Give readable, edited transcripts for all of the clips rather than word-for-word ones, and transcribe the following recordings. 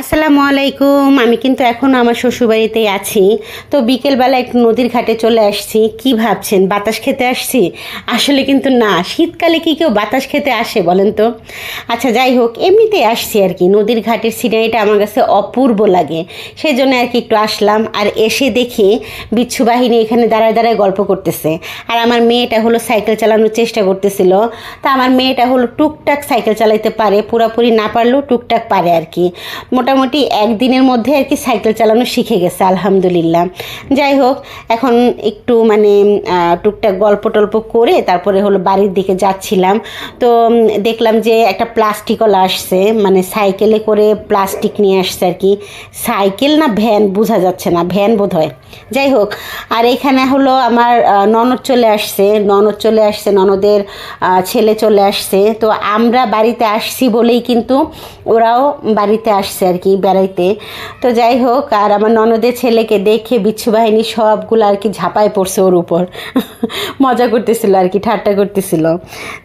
আসসালামু আলাইকুম। আমি কিন্তু এখন আমার শ্বশুরবাড়িতেই আছি। তো বিকেলবেলা একটু নদীর ঘাটে চলে আসছি। কি ভাবছেন বাতাস খেতে আসছি? আসলে কিন্তু না, শীতকালে কি কেউ বাতাস খেতে আসে বলেন তো? আচ্ছা যাই হোক, এমনিতেই আসছি আর কি। নদীর ঘাটের সিনারিটা আমার কাছে অপূর্ব লাগে, সেই জন্য আর কি একটু আসলাম। আর এসে দেখি বিচ্ছু বাহিনী এখানে দাঁড়ায় দাঁড়ায় গল্প করতেছে। আর আমার মেয়েটা হলো সাইকেল চালানোর চেষ্টা করতেছিল। তা আমার মেয়েটা হলো টুকটাক সাইকেল চালাইতে পারে, পুরোপুরি না পারলেও টুকটাক পারে আর কি। মোটামুটি একদিনের মধ্যে আর কি সাইকেল চালানো শিখে গেছে আলহামদুলিল্লাহ। যাই হোক, এখন একটু মানে টুকটাক গল্প টল্প করে তারপরে হলো বাড়ির দিকে যাচ্ছিলাম। তো দেখলাম যে একটা প্লাস্টিকওয়ালা আসছে, মানে সাইকেলে করে প্লাস্টিক নিয়ে আসছে আর কি। সাইকেল না ভ্যান বোঝা যাচ্ছে না, ভ্যান বোধ হয়। যাই হোক, আর এখানে হলো আমার ননদ চলে আসছে, ননদের ছেলে চলে আসছে। তো আমরা বাড়িতে আসছি বলেই কিন্তু ওরাও বাড়িতে আসছে আর কি বেড়াইতে। তো যাই হোক, আর আমার ননদের ছেলেকে দেখে বিচ্ছু বাহিনী সবগুলো আর কি ঝাঁপায় পড়ছে ওর উপর। মজা করতেছিল আর কি, ঠাট্টা করতেছিল।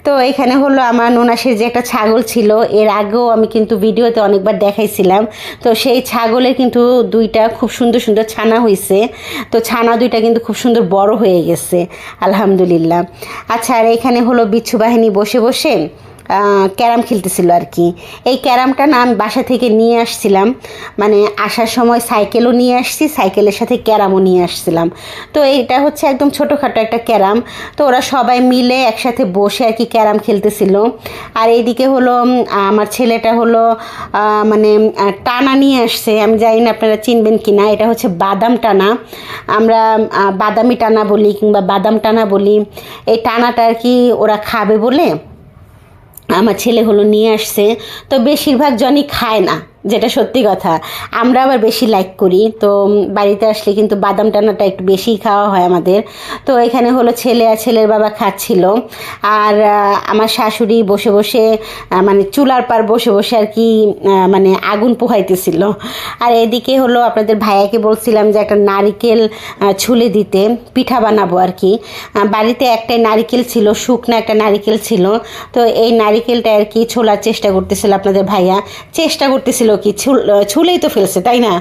তো এখানে হলো আমার ননাসের যে একটা ছাগল ছিল, এর আগেও আমি কিন্তু ভিডিওতে অনেকবার দেখাইছিলাম। তো সেই ছাগলের কিন্তু দুইটা খুব সুন্দর সুন্দর ছানা হয়েছে। তো ছানা দুইটা কিন্তু খুব সুন্দর বড় হয়ে গেছে আলহামদুলিল্লাহ। আচ্ছা, আর এখানে হলো বিচ্ছু বাহিনী বসে বসে ক্যারাম খেলতেছিল আর কি। এই ক্যারামটা না আমি বাসা থেকে নিয়ে আসছিলাম, মানে আসার সময় সাইকেলও নিয়ে আসছি, সাইকেলের সাথে ক্যারামও নিয়ে আসছিলাম। তো এইটা হচ্ছে একদম ছোটোখাটো একটা ক্যারাম। তো ওরা সবাই মিলে একসাথে বসে আর কি ক্যারাম খেলতেছিল। আর এইদিকে হলো আমার ছেলেটা হলো মানে টানা নিয়ে আসছে। আমি জানি না আপনারা চিনবেন কি না, এটা হচ্ছে বাদাম টানা। আমরা বাদামি টানা বলি কিংবা বাদাম টানা বলি। এই টানাটা আর কি ওরা খাবে বলে আমার ছেলে হলো নিয়ে আসছে। তো বেশিরভাগ জনই খায় না, যেটা সত্যি কথা। আমরা আবার বেশি লাইক করি। তো বাড়িতে আসলে কিন্তু বাদাম টানাটা একটু বেশিই খাওয়া হয় আমাদের। তো এখানে হলো ছেলে আর ছেলের বাবা খাচ্ছিল। আর আমার শাশুড়ি বসে বসে মানে চুলার পার বসে বসে আর কি মানে আগুন পোহাইতেছিল। আর এদিকে হলো আপনাদের ভাইয়াকে বলছিলাম যে একটা নারিকেল ছুলে দিতে, পিঠা বানাবো আর কি। বাড়িতে একটাই নারিকেল ছিল, শুকনো একটা নারিকেল ছিল। তো এই নারিকেলটা আর কি ছোলার চেষ্টা করতেছিল আপনাদের ভাইয়া। চেষ্টা করতেছিল কি, ছুলেই তো ফেলছে তাই না।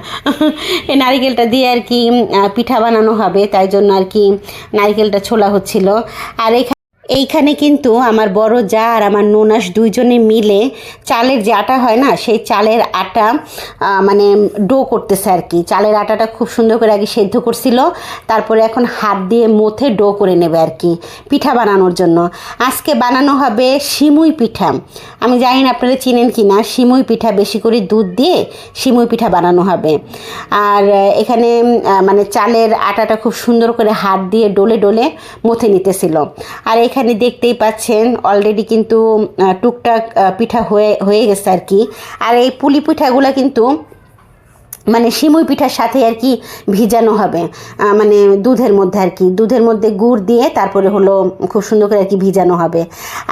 এই নারিকেলটা দিয়ে আর কি পিঠা বানানো হবে, তাই জন্য আর কি নারিকেলটা ছোলা হচ্ছিল। আর এইখানে কিন্তু আমার বড় জা আর আমার ননাস দুইজনে মিলে চালের যে আটা হয় না, সেই চালের আটা মানে ডো করতেছে আর কি। চালের আটাটা খুব সুন্দর করে আগে সেদ্ধ করছিল, তারপরে এখন হাত দিয়ে মথে ডো করে নেবে আর কি পিঠা বানানোর জন্য। আজকে বানানো হবে সিমুই পিঠা। আমি জানি না আপনারা চিনেন কি না, সিমুই পিঠা বেশি করে দুধ দিয়ে সিমুই পিঠা বানানো হবে। আর এখানে মানে চালের আটাটা খুব সুন্দর করে হাত দিয়ে ডলে ডলে মথে নিতেছিল। আর এখানে দেখতেই পাচ্ছেন অলরেডি কিন্তু টুকটাক পিঠা হয়ে গেছে আর কি। আর এই পুলি পিঠাগুলো কিন্তু মানে সিমুই পিঠার সাথে আর কি ভিজানো হবে, মানে দুধের মধ্যে আর কি, দুধের মধ্যে গুড় দিয়ে তারপরে হলো খুব সুন্দর করে আর কি ভিজানো হবে।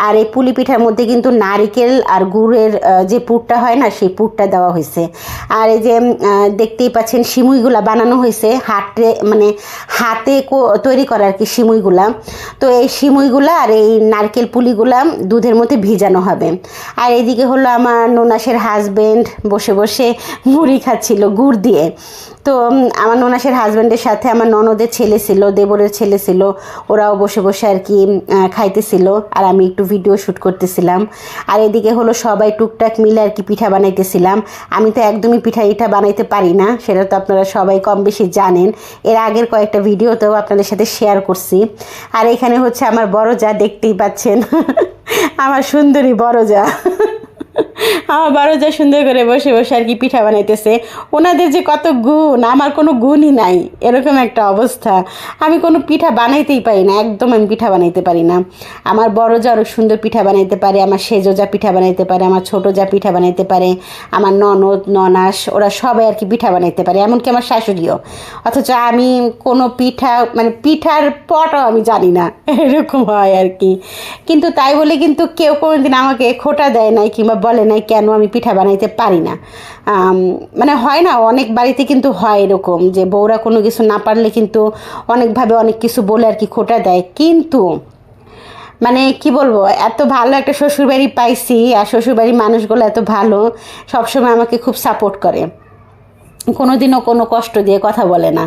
আর এই পুলি পিঠার মধ্যে কিন্তু নারিকেল আর গুড়ের যে পুরটা হয় না, সেই পুরটা দেওয়া হয়েছে। আর এই যে দেখতেই পাচ্ছেন সিমুইগুলা বানানো হয়েছে মানে হাতে তৈরি করা আর কি সিমুইগুলা। তো এই সিমুইগুলা আর এই নারকেল পুলিগুলা দুধের মধ্যে ভিজানো হবে। আর এদিকে হলো আমার ননাসের হাজবেন্ড বসে বসে মুড়ি খাচ্ছিল গুড় দিয়ে। তো আমার ননাসের হাজব্যান্ডের সাথে আমার ননদের ছেলে ছিল, দেবরের ছেলে ছিল, ওরাও বসে বসে আর কি খাইতেছিল। আর আমি একটু ভিডিও শ্যুট করতেছিলাম। আর এদিকে হলো সবাই টুকটাক মিলে আর কি পিঠা বানাইতেছিলাম। আমি তো একদমই পিঠা বানাইতে পারি না, সেটা তো আপনারা সবাই কম বেশি জানেন। এর আগের কয়েকটা ভিডিওতেও আপনাদের সাথে শেয়ার করছি। আর এখানে হচ্ছে আমার বড় যা, দেখতেই পাচ্ছেন আমার সুন্দরী বড় যা। আমার বড় যা সুন্দর করে বসে বসে আর কি পিঠা বানাইতেছে। ওনাদের যে কত গুণ, আমার কোনো গুণই নাই, এরকম একটা অবস্থা। আমি কোনো পিঠা বানাইতেই পারি না, একদম আমি পিঠা বানাইতে পারি না। আমার বড় যা আরও সুন্দর পিঠা বানাইতে পারে, আমার সেজো যা পিঠা বানাইতে পারে, আমার ছোটো যা পিঠা বানাইতে পারে, আমার ননদ ননাস ওরা সবাই আর কি পিঠা বানাইতে পারে, এমনকি আমার শাশুড়িও। অথচ আমি কোনো পিঠা মানে পিঠার পটও আমি জানি না, এরকম হয় আর কি। কিন্তু তাই বলে কিন্তু কেউ কোনোদিন আমাকে খোঁটা দেয় নাই কিংবা বলে নাই কেন আমি পিঠা বানাইতে পারি না। মানে হয় না, অনেক বাড়িতে কিন্তু হয় এরকম যে বউরা কোনো কিছু না পারলে কিন্তু অনেকভাবে অনেক কিছু বলে আর কি খোঁটা দেয়। কিন্তু মানে কি বলবো, এত ভালো একটা শ্বশুরবাড়ি পাইছি, আর শ্বশুরবাড়ির মানুষগুলো এত ভালো, সবসময় আমাকে খুব সাপোর্ট করে, কোনোদিনও কোনো কষ্ট দিয়ে কথা বলে না।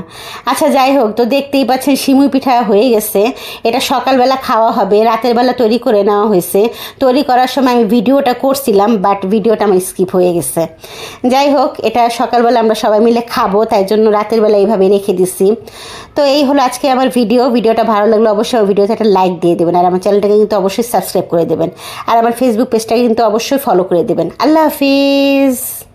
আচ্ছা যাই হোক, তো দেখতেই পাচ্ছেন সিমুই পিঠা হয়ে গেছে। এটা সকালবেলা খাওয়া হবে, রাতের বেলা তৈরি করে নেওয়া হয়েছে। তৈরি করার সময় আমি ভিডিওটা করছিলাম, বাট ভিডিওটা আমার স্কিপ হয়ে গেছে। যাই হোক, এটা সকালবেলা আমরা সবাই মিলে খাবো, তাই জন্য রাতের বেলা এইভাবে রেখে দিছি। তো এই হলো আজকে আমার ভিডিওটা ভালো লাগলে অবশ্যই ভিডিওতে একটা লাইক দিয়ে দেবেন, আর আমার চ্যানেলটাকে কিন্তু অবশ্যই সাবস্ক্রাইব করে দেবেন, আর আমার ফেসবুক পেজটাকে কিন্তু অবশ্যই ফলো করে দেবেন। আল্লাহ হাফিজ।